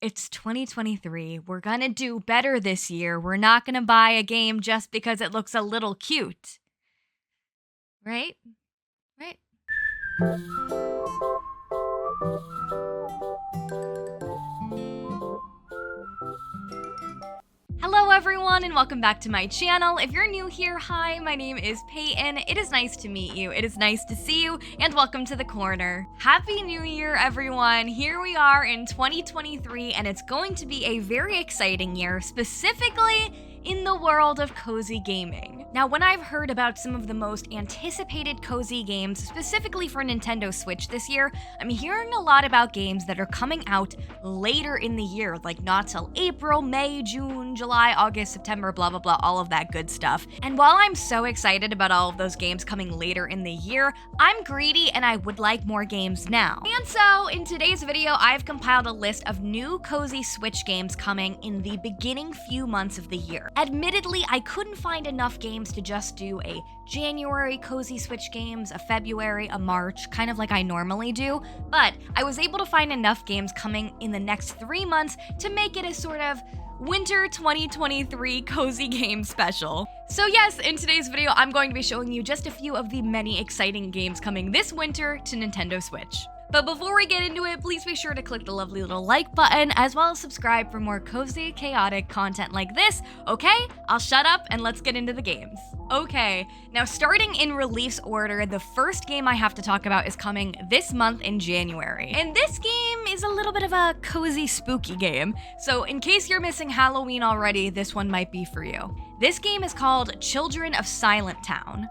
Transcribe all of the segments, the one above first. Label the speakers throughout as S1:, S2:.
S1: It's 2023. We're gonna do better this year. We're not gonna buy a game just because it looks a little cute. Right? Right? Hello everyone and welcome back to my channel. If you're new here, hi, my name is Payton. It is nice to meet you. It is nice to see you and welcome to the corner. Happy New Year everyone. Here we are in 2023 and it's going to be a very exciting year, specifically in the world of cozy gaming. Now, when I've heard about some of the most anticipated cozy games, specifically for Nintendo Switch this year, I'm hearing a lot about games that are coming out later in the year, like not till April, May, June, July, August, September, blah, blah, blah, all of that good stuff. And while I'm so excited about all of those games coming later in the year, I'm greedy and I would like more games now. And so, in today's video, I've compiled a list of new cozy Switch games coming in the beginning few months of the year. Admittedly, I couldn't find enough games to just do a January cozy Switch games, a February, a March, kind of like I normally do, but I was able to find enough games coming in the next 3 months to make it a sort of Winter 2023 cozy game special. So yes, in today's video, I'm going to be showing you just a few of the many exciting games coming this winter to Nintendo Switch. But before we get into it, please be sure to click the lovely little like button, as well as subscribe for more cozy, chaotic content like this. Okay, I'll shut up and let's get into the games. Okay, now starting in release order, the first game I have to talk about is coming this month in January. And this game is a little bit of a cozy, spooky game. So in case you're missing Halloween already, this one might be for you. This game is called Children of Silent Town.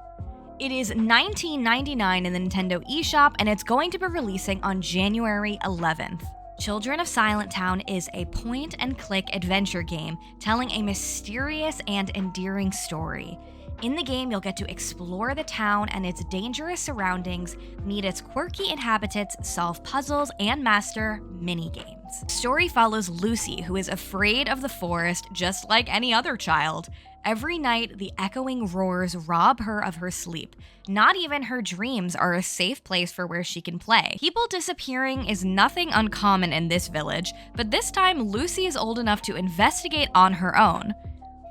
S1: It is $19.99 in the Nintendo eShop, and it's going to be releasing on January 11th. Children of Silent Town is a point-and-click adventure game telling a mysterious and endearing story. In the game, you'll get to explore the town and its dangerous surroundings, meet its quirky inhabitants, solve puzzles, and master mini-games. The story follows Lucy, who is afraid of the forest just like any other child. Every night, the echoing roars rob her of her sleep. Not even her dreams are a safe place for where she can play. People disappearing is nothing uncommon in this village, but this time Lucy is old enough to investigate on her own.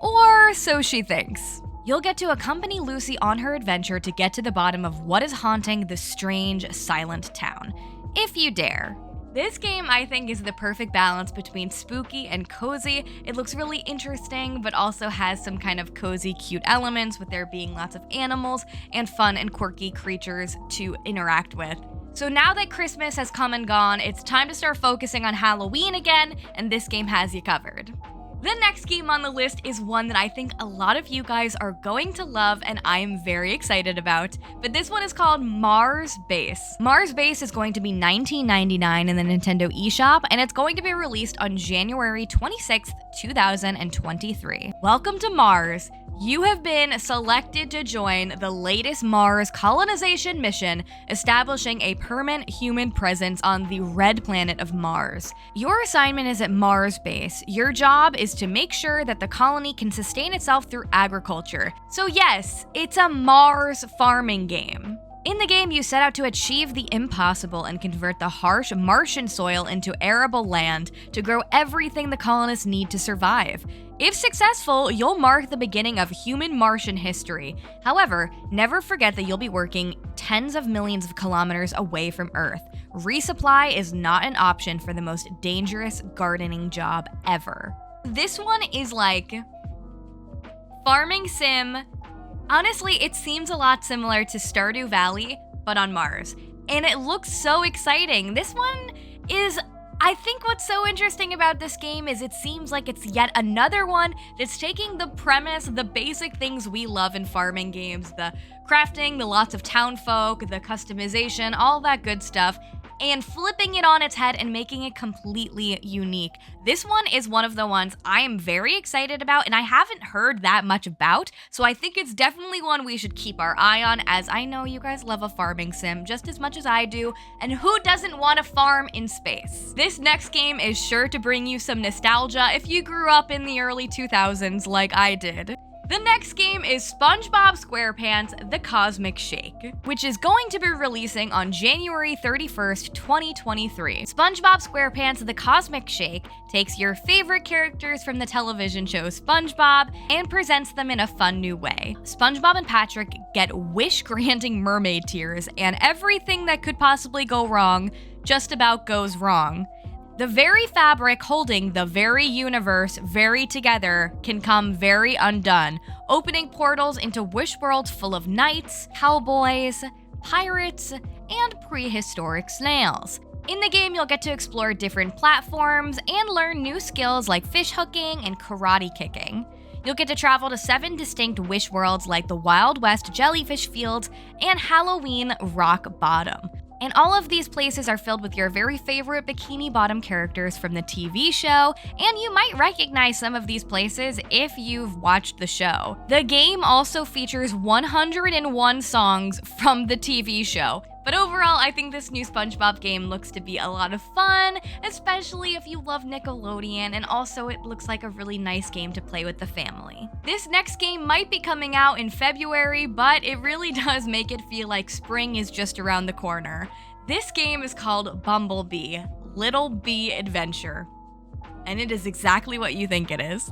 S1: Or so she thinks. You'll get to accompany Lucy on her adventure to get to the bottom of what is haunting the strange, silent town. If you dare. This game, I think, is the perfect balance between spooky and cozy. It looks really interesting, but also has some kind of cozy, cute elements, with there being lots of animals and fun and quirky creatures to interact with. So now that Christmas has come and gone, it's time to start focusing on Halloween again, and this game has you covered. The next game on the list is one that I think a lot of you guys are going to love and I am very excited about, but this one is called MarsBase. MarsBase is going to be $19.99 in the Nintendo eShop, and it's going to be released on January 26th, 2023. Welcome to Mars. You have been selected to join the latest Mars colonization mission, establishing a permanent human presence on the red planet of Mars. Your assignment is at MarsBase. Your job is to make sure that the colony can sustain itself through agriculture. So yes, it's a Mars farming game. In the game, you set out to achieve the impossible and convert the harsh Martian soil into arable land to grow everything the colonists need to survive. If successful, you'll mark the beginning of human Martian history. However, never forget that you'll be working tens of millions of kilometers away from Earth. Resupply is not an option for the most dangerous gardening job ever. This one is like farming sim. Honestly, it seems a lot similar to Stardew Valley, but on Mars. And it looks so exciting. This one is, I think what's so interesting about this game is it seems like it's yet another one that's taking the premise, the basic things we love in farming games, the crafting, the lots of town folk, the customization, all that good stuff, and flipping it on its head and making it completely unique. This one is one of the ones I am very excited about and I haven't heard that much about, so I think it's definitely one we should keep our eye on, as I know you guys love a farming sim just as much as I do, and who doesn't want to farm in space? This next game is sure to bring you some nostalgia if you grew up in the early 2000s like I did. The next game is SpongeBob SquarePants The Cosmic Shake, which is going to be releasing on January 31st, 2023. SpongeBob SquarePants The Cosmic Shake takes your favorite characters from the television show SpongeBob and presents them in a fun new way. SpongeBob and Patrick get wish-granting mermaid tears, and everything that could possibly go wrong just about goes wrong. The very fabric holding the very universe very together can come very undone, opening portals into wish worlds full of knights, cowboys, pirates, and prehistoric snails. In the game, you'll get to explore different platforms and learn new skills like fish hooking and karate kicking. You'll get to travel to 7 distinct wish worlds like the Wild West Jellyfish Fields and Halloween Rock Bottom. And all of these places are filled with your very favorite Bikini Bottom characters from the TV show, and you might recognize some of these places if you've watched the show. The game also features 101 songs from the TV show. But overall, I think this new SpongeBob game looks to be a lot of fun, especially if you love Nickelodeon, and also it looks like a really nice game to play with the family. This next game might be coming out in February, but it really does make it feel like spring is just around the corner. This game is called Bumblebee Little Bee Adventure, and it is exactly what you think it is.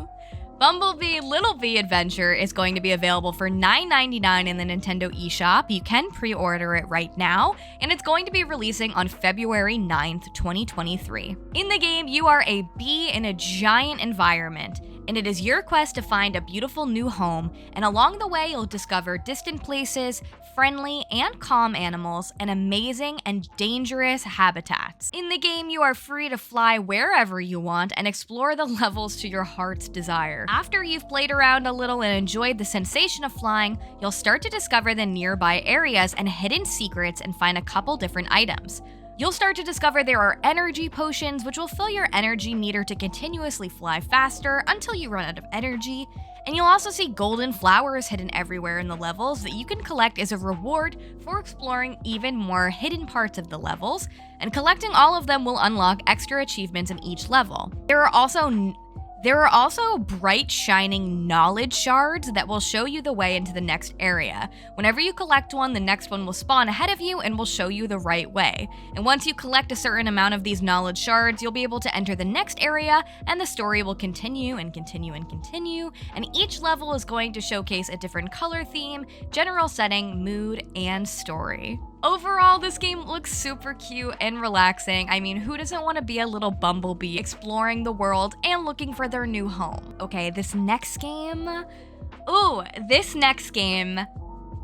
S1: Bumblebee Little Bee Adventure is going to be available for $9.99 in the Nintendo eShop. You can pre-order it right now, and it's going to be releasing on February 9th, 2023. In the game, you are a bee in a giant environment, and it is your quest to find a beautiful new home, and along the way, you'll discover distant places, friendly and calm animals, and amazing and dangerous habitats. In the game, you are free to fly wherever you want and explore the levels to your heart's desire. After you've played around a little and enjoyed the sensation of flying, you'll start to discover the nearby areas and hidden secrets and find a couple different items. You'll start to discover there are energy potions, which will fill your energy meter to continuously fly faster until you run out of energy. And you'll also see golden flowers hidden everywhere in the levels that you can collect as a reward for exploring even more hidden parts of the levels, and collecting all of them will unlock extra achievements in each level. There are also bright, shining knowledge shards that will show you the way into the next area. Whenever you collect one, the next one will spawn ahead of you and will show you the right way. And once you collect a certain amount of these knowledge shards, you'll be able to enter the next area, and the story will continue and continue and continue, and each level is going to showcase a different color theme, general setting, mood, and story. Overall, this game looks super cute and relaxing. I mean, who doesn't want to be a little bumblebee exploring the world and looking for their new home? Okay, this next game,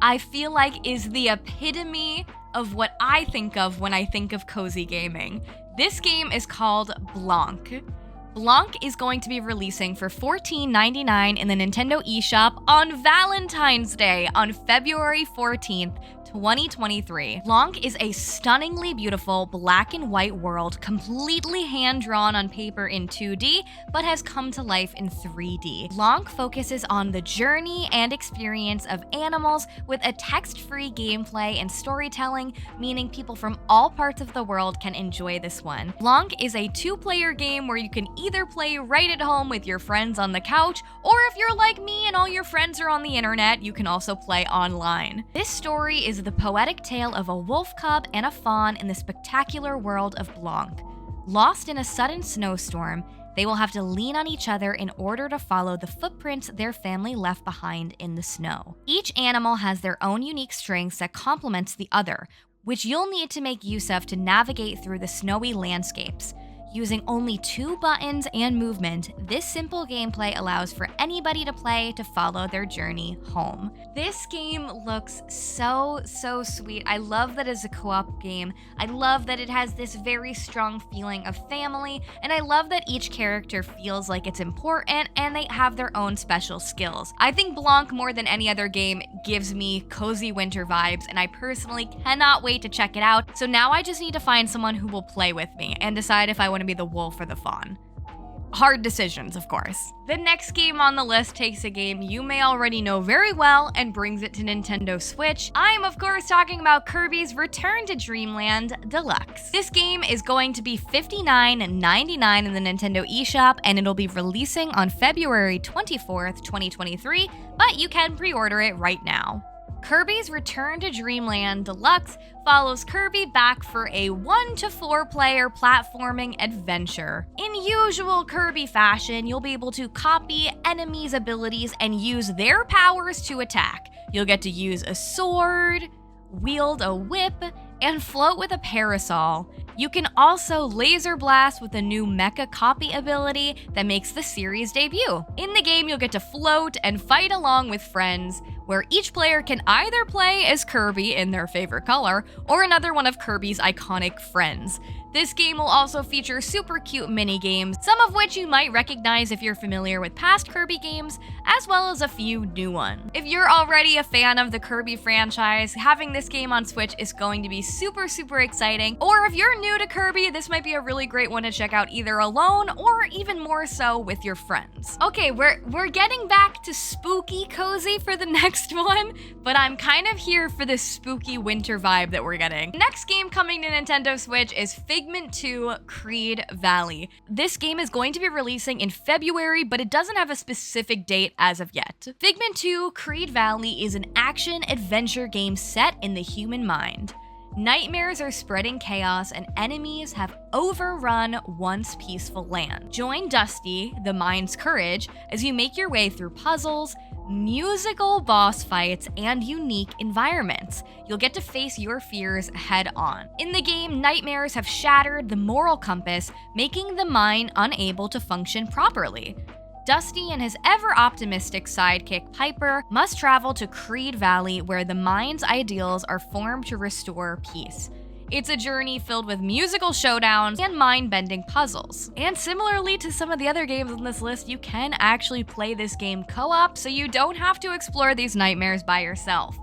S1: I feel like is the epitome of what I think of when I think of cozy gaming. This game is called Blanc. Blanc is going to be releasing for $14.99 in the Nintendo eShop on Valentine's Day on February 14th, 2023. Blanc is a stunningly beautiful black and white world completely hand-drawn on paper in 2D, but has come to life in 3D. Blanc focuses on the journey and experience of animals with a text-free gameplay and storytelling, meaning people from all parts of the world can enjoy this one. Blanc is a 2-player game where you can either play right at home with your friends on the couch, or if you're like me and all your friends are on the internet, you can also play online. This story is the poetic tale of a wolf cub and a fawn in the spectacular world of Blanc. Lost in a sudden snowstorm, they will have to lean on each other in order to follow the footprints their family left behind in the snow. Each animal has their own unique strengths that complements the other, which you'll need to make use of to navigate through the snowy landscapes. Using only 2 buttons and movement, this simple gameplay allows for anybody to play to follow their journey home. This game looks so sweet. I love that it's a co-op game. I love that it has this very strong feeling of family, and I love that each character feels like it's important and they have their own special skills. I think Blanc, more than any other game, gives me cozy winter vibes, and I personally cannot wait to check it out. So now I just need to find someone who will play with me and decide if I want to be the wolf or the fawn. hard decisions, of course. The next game on the list takes a game you may already know very well and brings it to Nintendo Switch. I am, of course, talking about Kirby's Return to Dreamland Deluxe. This game is going to be $59.99 in the Nintendo eShop, and it'll be releasing on February 24th, 2023, but you can pre-order it right now. Kirby's Return to Dreamland Deluxe follows Kirby back for a 1 to 4 player platforming adventure. In usual Kirby fashion, you'll be able to copy enemies' abilities and use their powers to attack. You'll get to use a sword, wield a whip, and float with a parasol. You can also laser blast with a new mecha copy ability that makes the series debut. In the game, you'll get to float and fight along with friends, where each player can either play as Kirby in their favorite color, or another one of Kirby's iconic friends. This game will also feature super cute mini-games, some of which you might recognize if you're familiar with past Kirby games, as well as a few new ones. If you're already a fan of the Kirby franchise, having this game on Switch is going to be super exciting. Or if you're new to Kirby, this might be a really great one to check out either alone or even more so with your friends. Okay, we're getting back to spooky cozy for the next one, but I'm kind of here for this spooky winter vibe that we're getting. Next game coming to Nintendo Switch is Figment 2 Creed Valley. This game is going to be releasing in February, but it doesn't have a specific date as of yet. Figment 2 Creed Valley is an action-adventure game set in the human mind. Nightmares are spreading chaos and enemies have overrun once peaceful land. Join Dusty, the mind's courage, as you make your way through puzzles, musical boss fights, and unique environments. You'll get to face your fears head on. In the game, nightmares have shattered the moral compass, making the mind unable to function properly. Dusty and his ever-optimistic sidekick Piper must travel to Creed Valley, where the mind's ideals are formed to restore peace. It's a journey filled with musical showdowns and mind-bending puzzles. And similarly to some of the other games on this list, you can actually play this game co-op, so you don't have to explore these nightmares by yourself.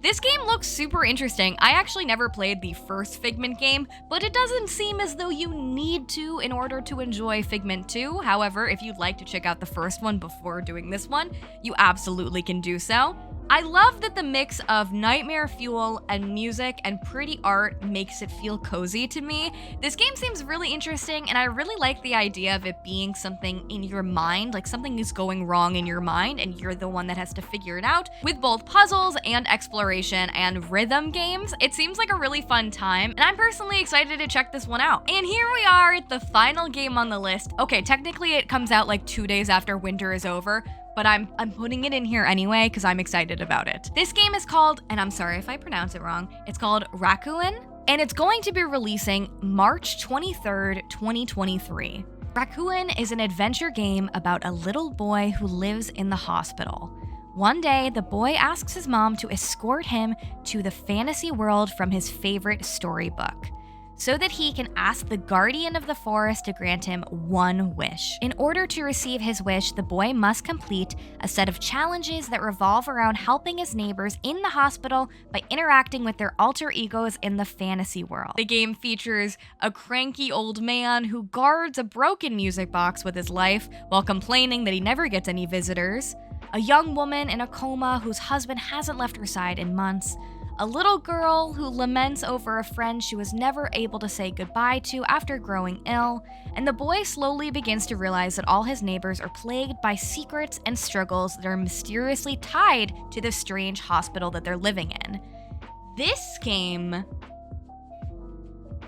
S1: This game looks super interesting. I actually never played the first Figment game, but it doesn't seem as though you need to in order to enjoy Figment 2. However, if you'd like to check out the first one before doing this one, you absolutely can do so. I love that the mix of nightmare fuel and music and pretty art makes it feel cozy to me. This game seems really interesting, and I really like the idea of it being something in your mind, like something is going wrong in your mind and you're the one that has to figure it out. With both puzzles and exploration and rhythm games, it seems like a really fun time, and I'm personally excited to check this one out. And here we are at the final game on the list. Okay, technically it comes out like 2 days after winter is over, but I'm putting it in here anyway because I'm excited about it. This game is called, and I'm sorry if I pronounce it wrong, it's called Rakuen, and it's going to be releasing March 23rd, 2023. Rakuen is an adventure game about a little boy who lives in the hospital. One day, the boy asks his mom to escort him to the fantasy world from his favorite storybook, so that he can ask the guardian of the forest to grant him one wish. In order to receive his wish, the boy must complete a set of challenges that revolve around helping his neighbors in the hospital by interacting with their alter egos in the fantasy world. The game features a cranky old man who guards a broken music box with his life while complaining that he never gets any visitors, a young woman in a coma whose husband hasn't left her side in months, a little girl who laments over a friend she was never able to say goodbye to after growing ill, and the boy slowly begins to realize that all his neighbors are plagued by secrets and struggles that are mysteriously tied to the strange hospital that they're living in. This game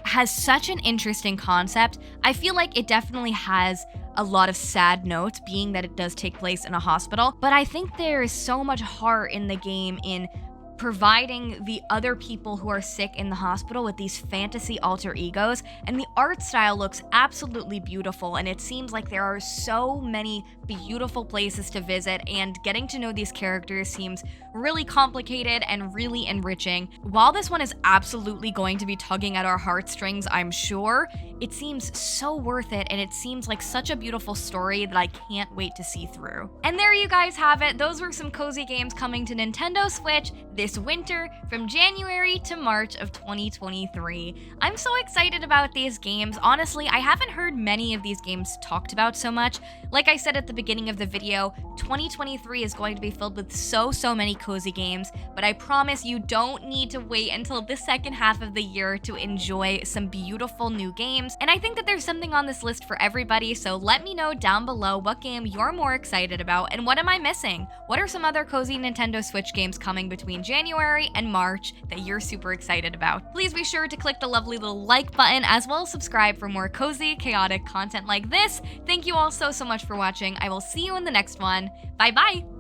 S1: has such an interesting concept. I feel like it definitely has a lot of sad notes, being that it does take place in a hospital, but I think there is so much heart in the game in providing the other people who are sick in the hospital with these fantasy alter egos, and the art style looks absolutely beautiful, and it seems like there are so many beautiful places to visit, and getting to know these characters seems really complicated and really enriching. While this one is absolutely going to be tugging at our heartstrings, I'm sure, it seems so worth it, and it seems like such a beautiful story that I can't wait to see through. And there you guys have it. Those were some cozy games coming to Nintendo Switch this this winter from January to March of 2023. I'm so excited about these games. Honestly, I haven't heard many of these games talked about so much. Like I said at the beginning of the video, 2023 is going to be filled with so many cozy games, but I promise you don't need to wait until the second half of the year to enjoy some beautiful new games. And I think that there's something on this list for everybody, so let me know down below what game you're more excited about and what am I missing? What are some other cozy Nintendo Switch games coming between January and March that you're super excited about? Please be sure to click the lovely little like button as well as subscribe for more cozy, chaotic content like this. Thank you all so much for watching. I will see you in the next one. Bye bye!